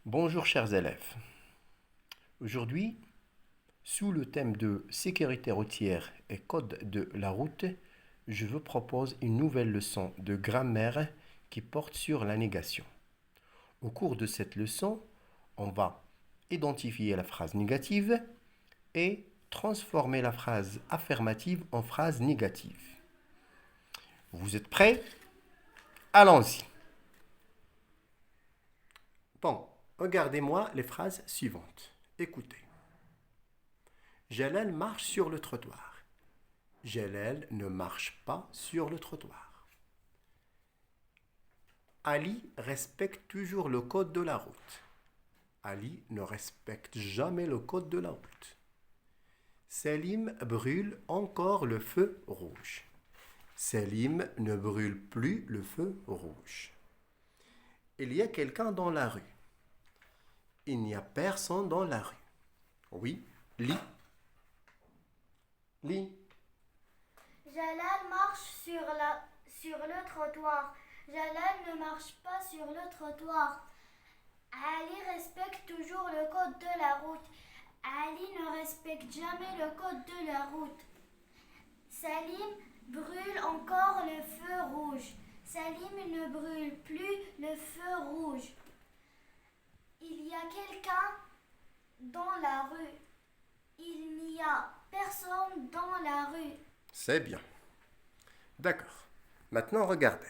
Bonjour chers élèves. Aujourd'hui, sous le thème de sécurité routière et code de la route, je vous propose une nouvelle leçon de grammaire qui porte sur la négation. Au cours de cette leçon, on va identifier la phrase négative et transformer la phrase affirmative en phrase négative. Vous êtes prêts? Allons-y. Bon, regardez-moi les phrases suivantes. Écoutez. Jalal marche sur le trottoir. Jalal ne marche pas sur le trottoir. Ali respecte toujours le code de la route. Ali ne respecte jamais le code de la route. Salim brûle encore le feu rouge. Salim ne brûle plus le feu rouge. Il y a quelqu'un dans la rue. Il n'y a personne dans la rue. Oui, lis. Lis. Jalal marche sur le trottoir. Jalal ne marche pas sur le trottoir. Ali respecte toujours le code de la route. Ali ne respecte jamais le code de la route. Salim brûle encore le feu rouge. Salim ne brûle plus le feu rouge. Il y a quelqu'un dans la rue. Il n'y a personne dans la rue. C'est bien. D'accord. Maintenant, regardez.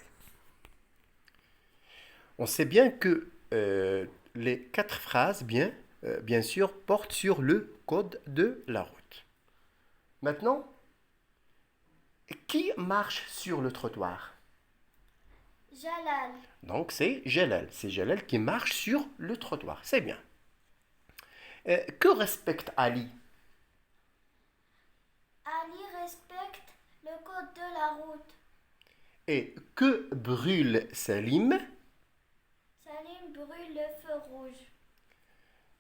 On sait bien que les quatre phrases, bien sûr, portent sur le code de la route. Maintenant, qui marche sur le trottoir? Jalal. Donc, c'est Jalal. C'est Jalal qui marche sur le trottoir. C'est bien. Que respecte Ali? Ali respecte le code de la route. Et que brûle Salim? Salim brûle le feu rouge.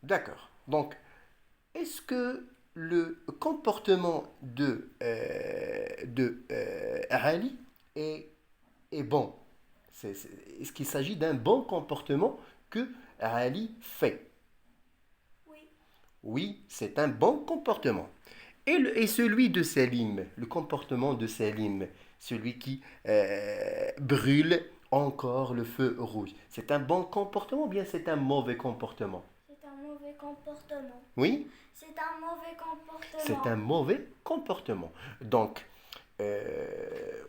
D'accord. Donc, est-ce que le comportement de Ali est bon? Est-ce qu'il s'agit d'un bon comportement que Ali fait? Oui. Oui, c'est un bon comportement. Et celui de Salim, le comportement de Salim, celui qui brûle encore le feu rouge, c'est un bon comportement ou bien c'est un mauvais comportement? C'est un mauvais comportement. Oui, C'est un mauvais c'est un comportement. mauvais comportement. Donc, euh,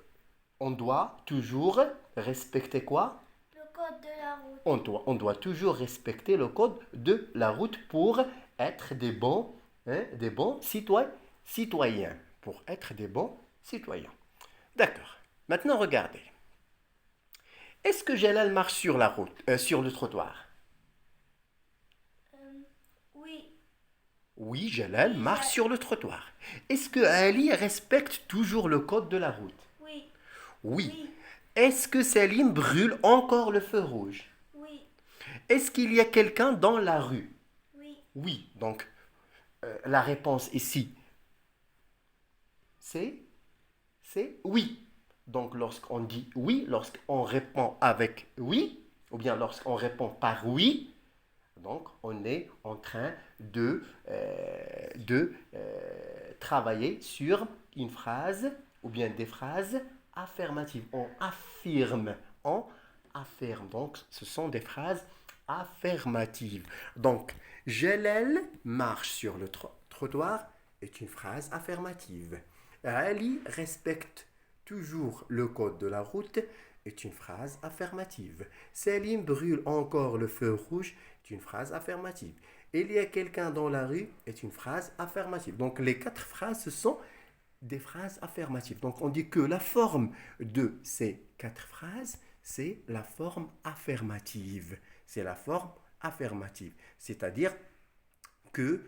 on doit toujours respecter quoi? Le code de la route. On doit toujours respecter le code de la route pour être des bons citoyens. Pour être des bons citoyens. D'accord. Maintenant, regardez. Est-ce que Jalal marche sur la route, sur le trottoir? Oui. Oui, Jalal Oui, marche sur le trottoir. Est-ce que Ali respecte toujours le code de la route? oui. Oui. Oui. Est-ce que Salim brûle encore le feu rouge? Oui. Est-ce qu'il y a quelqu'un dans la rue? Oui. Oui. Donc, la réponse ici, c'est, c'est oui. Donc, lorsqu'on dit oui, lorsqu'on répond avec oui, ou bien lorsqu'on répond par oui, donc on est en train de travailler sur une phrase ou bien des phrases affirmatives. On affirme. Donc, ce sont des phrases affirmatives. Donc, Jalal marche sur le trottoir est une phrase affirmative. Ali respecte toujours le code de la route est une phrase affirmative. Salim brûle encore le feu rouge est une phrase affirmative. Il y a quelqu'un dans la rue est une phrase affirmative. Donc les quatre phrases, ce sont des phrases affirmatives. Donc on dit que la forme de ces quatre phrases, c'est la forme affirmative. C'est la forme affirmative. C'est-à-dire que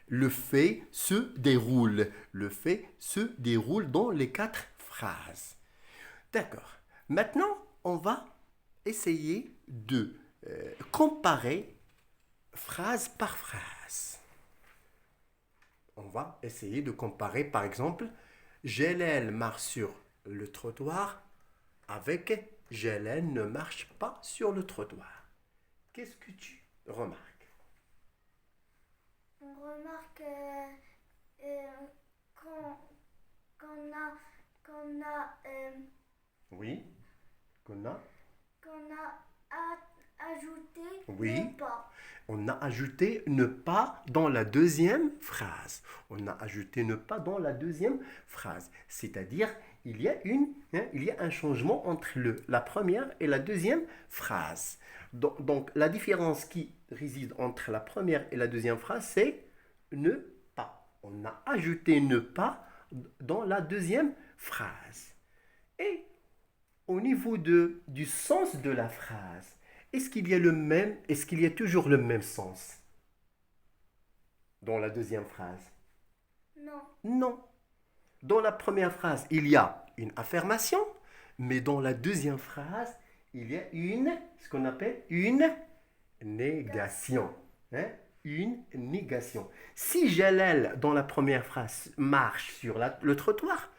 le fait se déroule. Le fait se déroule dans les quatre phrases. D'accord. Maintenant, on va essayer de comparer phrase par phrase. On va essayer de comparer, par exemple, Jalal marche sur le trottoir avec Jalal ne marche pas sur le trottoir. qu'est-ce que tu remarques? On remarque qu'on qu'on a, Oui, qu'on a. qu'on a ajouté Oui. le pas. On a ajouté ne pas dans la deuxième phrase. On a ajouté ne pas dans la deuxième phrase. C'est-à-dire, il y a un changement entre la première et la deuxième phrase. Donc, la différence qui réside entre la première et la deuxième phrase, c'est ne pas. On a ajouté ne pas dans la deuxième phrase. Et au niveau du sens de la phrase, est-ce qu'il y a toujours le même sens dans la deuxième phrase? Non. Non. Dans la première phrase, il y a une affirmation, mais dans la deuxième phrase, il y a ce qu'on appelle une négation. Hein? Une négation. Si Jalal, dans la première phrase, marche sur le trottoir,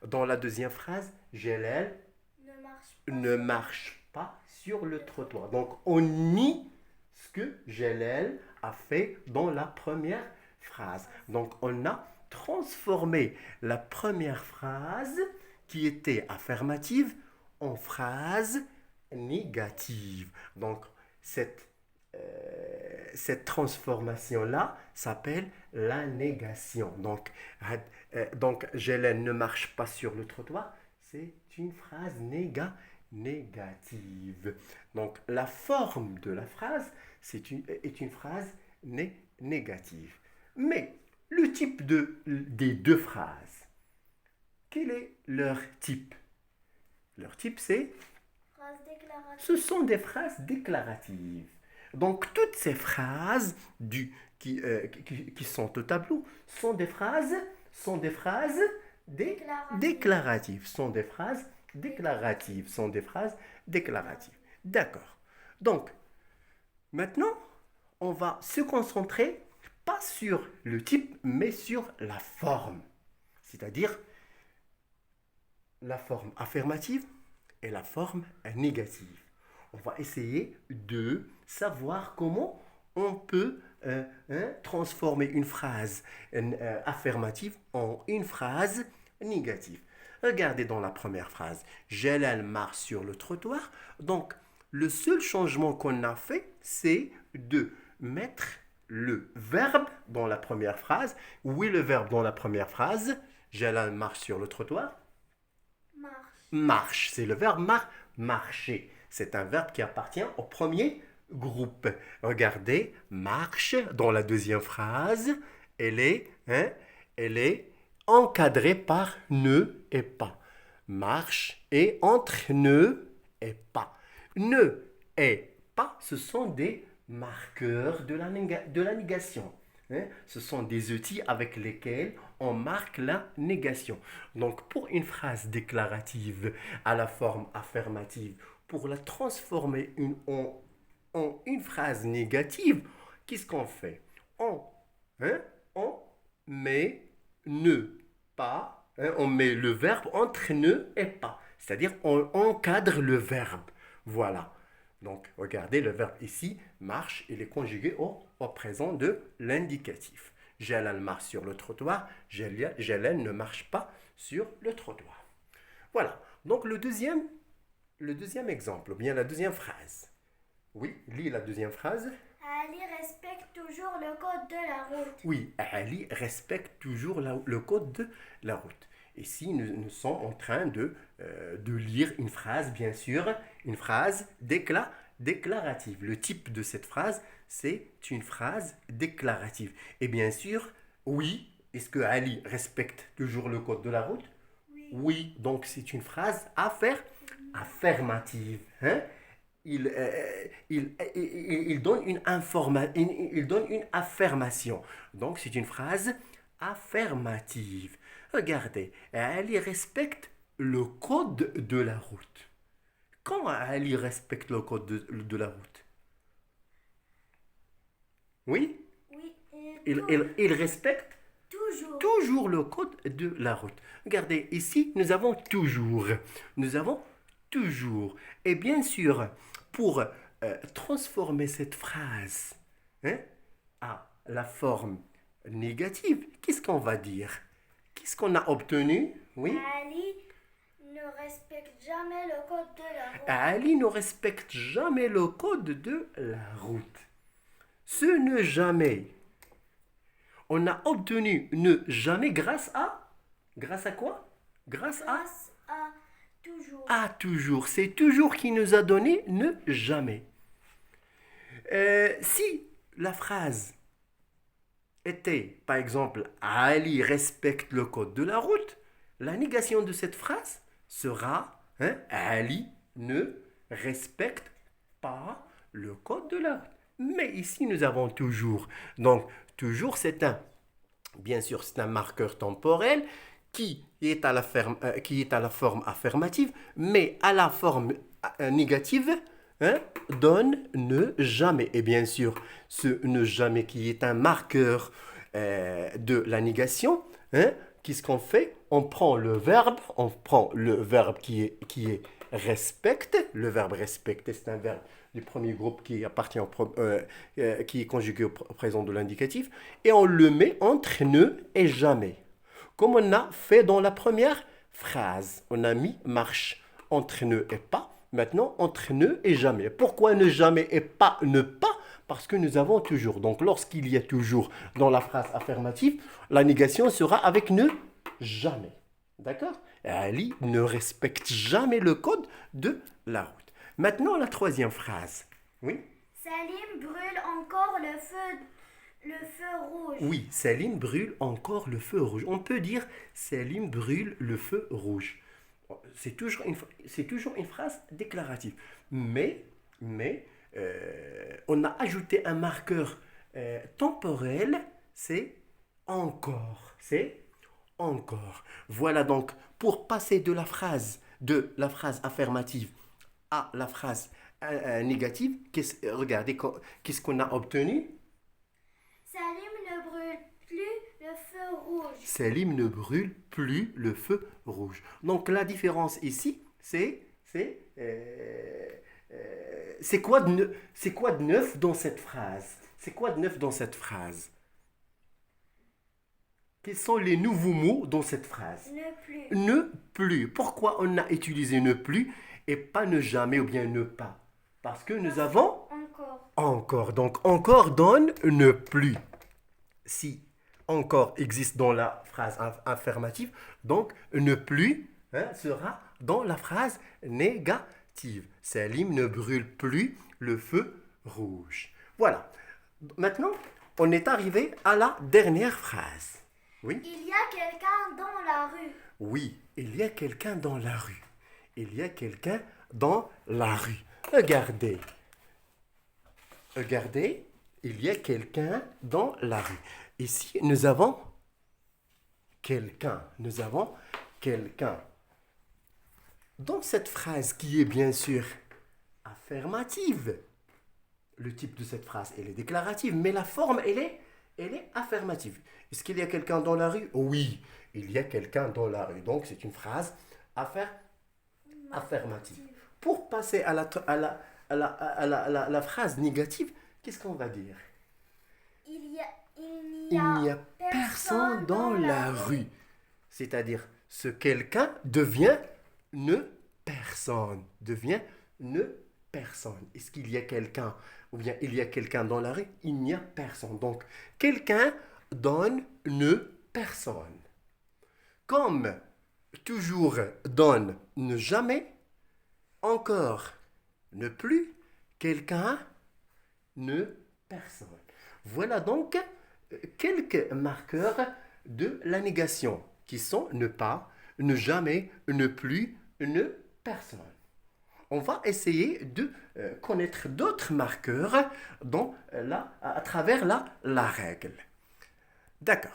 dans la deuxième phrase, Jalal ne marche pas sur le trottoir. Donc, on nie ce que Jalal a fait dans la première phrase. Donc, on a transformé la première phrase qui était affirmative en phrase négative. Donc, cette transformation-là s'appelle la négation. Donc Jalal ne marche pas sur le trottoir, c'est une phrase négative. Donc, la forme de la phrase est une phrase négative. Mais le type des deux phrases, quel est leur type? Leur type, ce sont des phrases déclaratives. Donc, toutes ces phrases qui sont au tableau sont des phrases déclaratives. Sont des phrases déclaratives. D'accord. Donc, maintenant, on va se concentrer pas sur le type, mais sur la forme. C'est-à-dire la forme affirmative et la forme négative. On va essayer de savoir comment on peut transformer une phrase affirmative en une phrase négative. Regardez dans la première phrase, Jalal marche sur le trottoir. Donc, le seul changement qu'on a fait, c'est de mettre le verbe dans la première phrase. Oui, le verbe dans la première phrase. Jalal marche sur le trottoir. Marche, c'est le verbe marcher. C'est un verbe qui appartient au premier groupe. Regardez, marche dans la deuxième phrase, elle est encadrée par ne et pas. Marche est entre ne et pas. Ne et pas, ce sont des marqueurs de la négation. Ce sont des outils avec lesquels on marque la négation. Donc, pour une phrase déclarative à la forme affirmative, pour la transformer en une phrase négative, qu'est-ce qu'on fait? On met ne pas, on met le verbe entre ne et pas. C'est-à-dire, on encadre le verbe. Voilà. Donc, regardez, le verbe ici, marche, il est conjugué au présent de l'indicatif. Jalal marche sur le trottoir, Jalal ne marche pas sur le trottoir. Voilà. Donc, le deuxième exemple, ou bien la deuxième phrase. Oui, lis la deuxième phrase. Ali respecte toujours le code de la route. Oui, Ali respecte toujours le code de la route. Ici, nous sommes en train de lire une phrase, bien sûr, une phrase déclarative. Le type de cette phrase, c'est une phrase déclarative. Et bien sûr, oui, est-ce que Ali respecte toujours le code de la route? Oui, donc c'est une phrase affirmative. Hein? Il donne une affirmation. Donc c'est une phrase affirmative. Regardez, Ali respecte le code de la route. Quand Ali respecte le code de la route? Oui? Oui. Il respecte toujours le code de la route. Regardez, ici, nous avons toujours. Et bien sûr, pour transformer cette phrase, hein, à la forme négative, qu'est-ce qu'on va dire? Qu'est-ce qu'on a obtenu? Oui. Ali ne respecte jamais le code de la route. Ali ne respecte jamais le code de la route. Ce ne jamais. On a obtenu ne jamais grâce à. Grâce à quoi? Grâce à. Grâce à toujours. À toujours. C'est toujours qui nous a donné ne jamais. Si la phrase était, par exemple, Ali respecte le code de la route, la négation de cette phrase sera Ali ne respecte pas le code de la route. Mais ici, nous avons toujours. Donc, toujours, bien sûr, c'est un marqueur temporel qui est à la forme affirmative, mais à la forme négative, donne ne jamais. Et bien sûr, ce ne jamais qui est un marqueur de la négation, qu'est-ce qu'on fait? On prend le verbe qui est respecte. Le verbe respecter, c'est un verbe du premier groupe qui appartient qui est conjugué au présent de l'indicatif, et on le met entre ne et jamais. Comme on a fait dans la première phrase, on a mis marche entre ne et pas. Maintenant, entre ne et jamais. Pourquoi ne jamais et pas ne pas? Parce que nous avons toujours. Donc, lorsqu'il y a toujours dans la phrase affirmative, la négation sera avec ne jamais. D'accord? Ali ne respecte jamais le code de la route. Maintenant, la troisième phrase. Oui? Salim brûle encore le feu rouge. Oui, Salim brûle encore le feu rouge. On peut dire Salim brûle le feu rouge. C'est toujours une phrase déclarative. Mais on a ajouté un marqueur temporel, c'est encore. C'est encore. Voilà donc, pour passer de la phrase affirmative à la phrase négative, regardez qu'est-ce qu'on a obtenu. Salim ne brûle plus le feu rouge. Salim ne brûle plus le feu rouge. Donc la différence ici, c'est quoi de neuf dans cette phrase? C'est quoi de neuf dans cette phrase? Quels sont les nouveaux mots dans cette phrase? Ne plus. Ne plus. Pourquoi on a utilisé ne plus et pas ne jamais ou bien ne pas? Parce que nous avons Encore. encore. Donc encore donne ne plus. Si encore existe dans la phrase affirmative, donc ne plus sera dans la phrase négative. Salim ne brûle plus le feu rouge. Voilà. Maintenant, on est arrivé à la dernière phrase. Oui? Il y a quelqu'un dans la rue. Oui, il y a quelqu'un dans la rue. Il y a quelqu'un dans la rue. Regardez. Regardez, il y a quelqu'un dans la rue. Ici, nous avons quelqu'un. Nous avons quelqu'un. Dans cette phrase qui est bien sûr affirmative, le type de cette phrase, elle est déclarative, mais la forme, elle est affirmative. Est-ce qu'il y a quelqu'un dans la rue? Oui, il y a quelqu'un dans la rue. Donc, c'est une phrase affirmative. Pour passer à la phrase négative, qu'est-ce qu'on va dire? Il Il n'y a personne dans la rue. C'est-à-dire, ce quelqu'un devient ne personne. Devient ne personne. Est-ce qu'il y a quelqu'un ou bien il y a quelqu'un dans la rue? Il n'y a personne. Donc, quelqu'un donne ne personne. Comme toujours donne ne jamais, encore ne plus, quelqu'un ne personne. Voilà donc quelques marqueurs de la négation qui sont ne pas, ne jamais, ne plus, ne personne. On va essayer de connaître d'autres marqueurs à travers la règle. D'accord.